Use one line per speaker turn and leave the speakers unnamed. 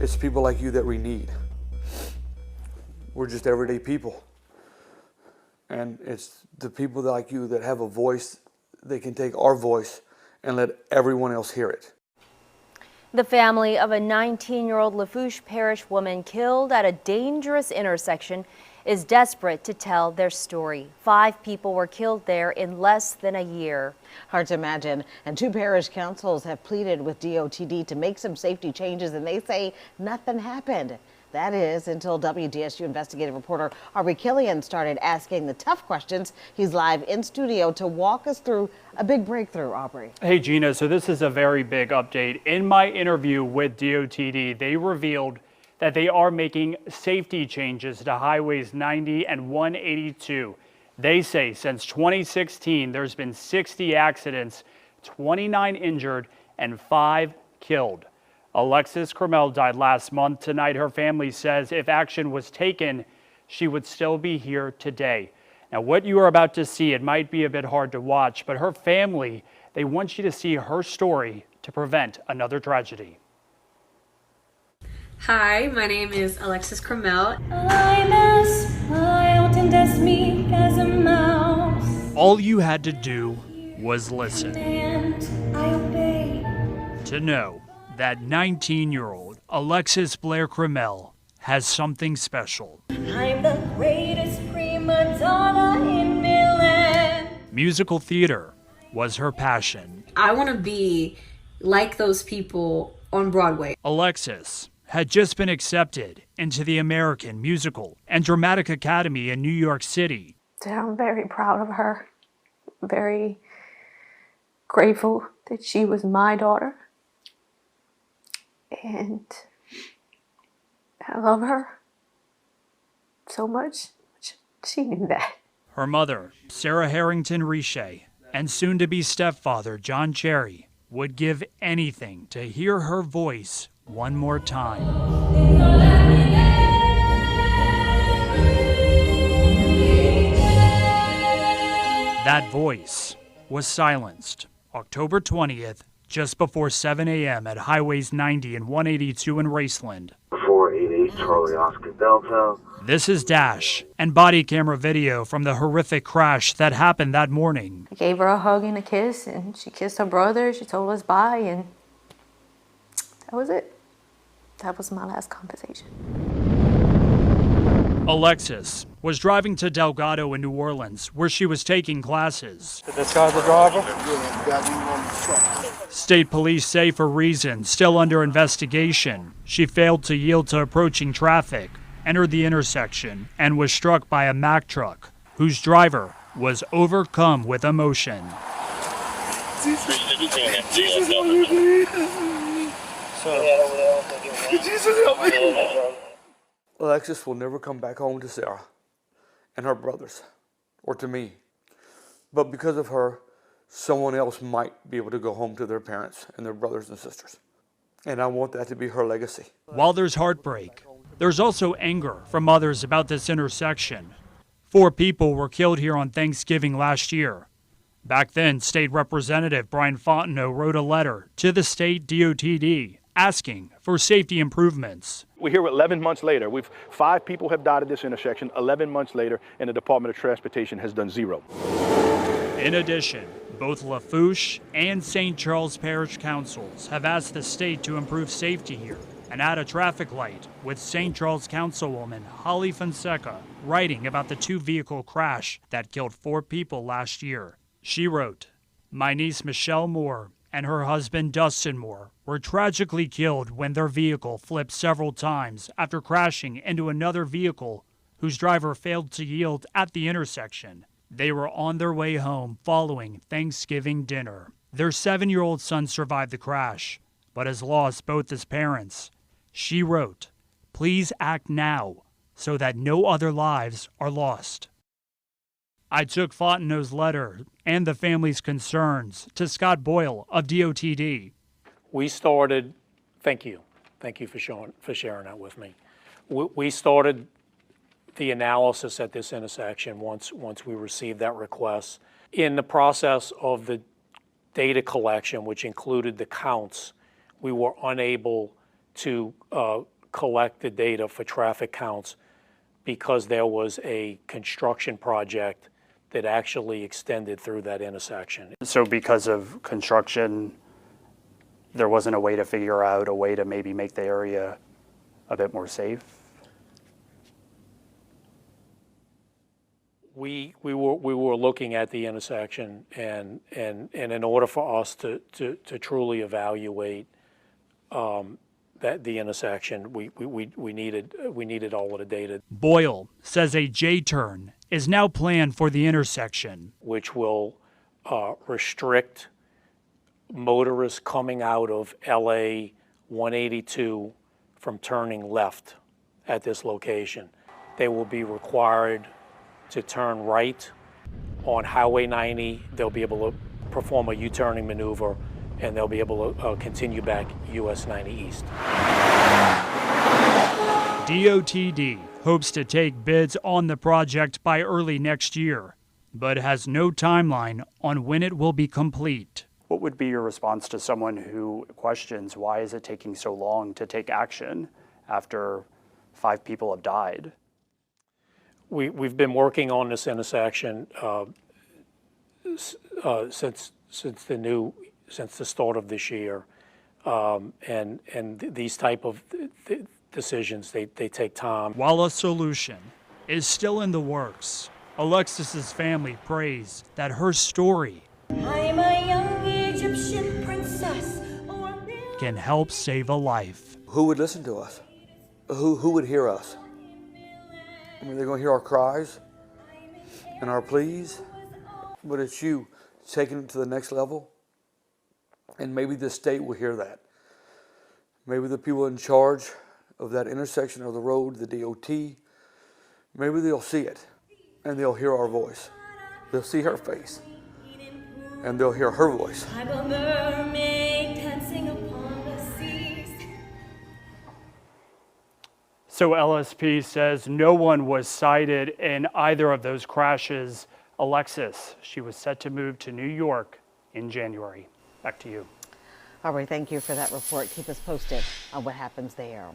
It's people like you that we need. We're just everyday people. And it's the people like you that have a voice, they can take our voice and let everyone else hear it.
The family of a 19-year-old Lafourche Parish woman killed at a dangerous intersection is desperate to tell their story. 5 people were killed there in less than a year.
Hard to imagine. And 2 parish councils have pleaded with DOTD to make some safety changes, and they say nothing happened. That is until WDSU investigative reporter Aubrey Killian started asking the tough questions. He's live in studio to walk us through a big breakthrough, Aubrey.
Hey, Gina, so this is a very big update. In my interview with DOTD, they revealed that they are making safety changes to highways 90 and 182. They say since 2016, there's been 60 accidents, 29 injured, and 5 killed. Alexis Cromell died last month. Tonight, her family says if action was taken, she would still be here today. Now, what you are about to see, it might be a bit hard to watch, but her family, they want you to see her story to prevent another tragedy.
Hi, my name is Alexis Cromell.
I'm as mild and as meek as a mouse.
All you had to do was listen.
And I obey.
To know that 19-year-old Alexis Blair Cromell has something special.
I'm the greatest prima donna in Milan.
Musical theater was her passion.
I want to be like those people on Broadway.
Alexis had just been accepted into the American Musical and Dramatic Academy in New York City.
I'm very proud of her. Very grateful that she was my daughter. And I love her so much. She knew that.
Her mother, Sarah Harrington Riche, and soon-to-be stepfather, John Cherry, would give anything to hear her voice one more time. That voice was silenced October 20th, just before 7 a.m. at highways 90 and 182 in Raceland.
488 Charlie Oscar Delta.
This is dash and body camera video from the horrific crash that happened that morning.
I gave her a hug and a kiss, and she kissed her brother. She told us bye, and that was it. That was my last conversation.
Alexis was driving to Delgado in New Orleans, where she was taking classes.
This guy's the driver?
State police say for reasons still under investigation, she failed to yield to approaching traffic, entered the intersection, and was struck by a Mack truck, whose driver was overcome with emotion.
Jesus, help me, please. Jesus, help me. Alexis will never come back home to Sarah and her brothers, or to me. But because of her, someone else might be able to go home to their parents and their brothers and sisters. And I want that to be her legacy.
While there's heartbreak, there's also anger from others about this intersection. 4 people were killed here on Thanksgiving last year. Back then, State Representative Brian Fontenot wrote a letter to the state DOTD asking for safety improvements.
We're here 11 months later. 5 people have died at this intersection 11 months later, and the Department of Transportation has done 0.
In addition, both Lafourche and St. Charles Parish Councils have asked the state to improve safety here and add a traffic light, with St. Charles Councilwoman Holly Fonseca writing about the 2-vehicle crash that killed 4 people last year. She wrote, "My niece Michelle Moore and her husband Dustin Moore were tragically killed when their vehicle flipped several times after crashing into another vehicle whose driver failed to yield at the intersection. They were on their way home following Thanksgiving dinner. Their 7-year-old son survived the crash, but has lost both his parents." She wrote, "Please act now so that no other lives are lost." I took Fontenot's letter and the family's concerns to Scott Boyle of DOTD.
We started, thank you for sharing that with me. We started the analysis at this intersection once we received that request. In the process of the data collection, which included the counts, we were unable to collect the data for traffic counts because there was a construction project that actually extended through that intersection.
So because of construction, there wasn't a way to figure out a way to maybe make the area a bit more safe?
We were looking at the intersection, and in order for us to truly evaluate the intersection, we needed all of the data,
Boyle says a J-turn is now planned for the intersection.
which will restrict motorists coming out of LA 182 from turning left at this location. They will be required to turn right on Highway 90. They'll be able to perform a U-turning maneuver, and they'll be able to continue back US 90 East.
DOTD hopes to take bids on the project by early next year, but has no timeline on when it will be complete.
What would be your response to someone who questions why is it taking so long to take action after 5 people have died?
We've been working on this intersection since the start of this year, and these type of decisions they take time.
While a solution is still in the works, Alexis's family prays that her story
I'm a young Egyptian princess.
can help save a life.
Who would listen to us? Who would hear us? I mean, they're going to hear our cries and our pleas, but it's you taking it to the next level. And maybe the state will hear that. Maybe the people in charge of that intersection of the road, the DOT, maybe they'll see it and they'll hear our voice. They'll see her face and they'll hear her voice.
I'm a mermaid dancing upon the seas.
So LSP says no one was cited in either of those crashes. Alexis, she was set to move to New York in January. Back to you.
All right, thank you for that report. Keep us posted on what happens there.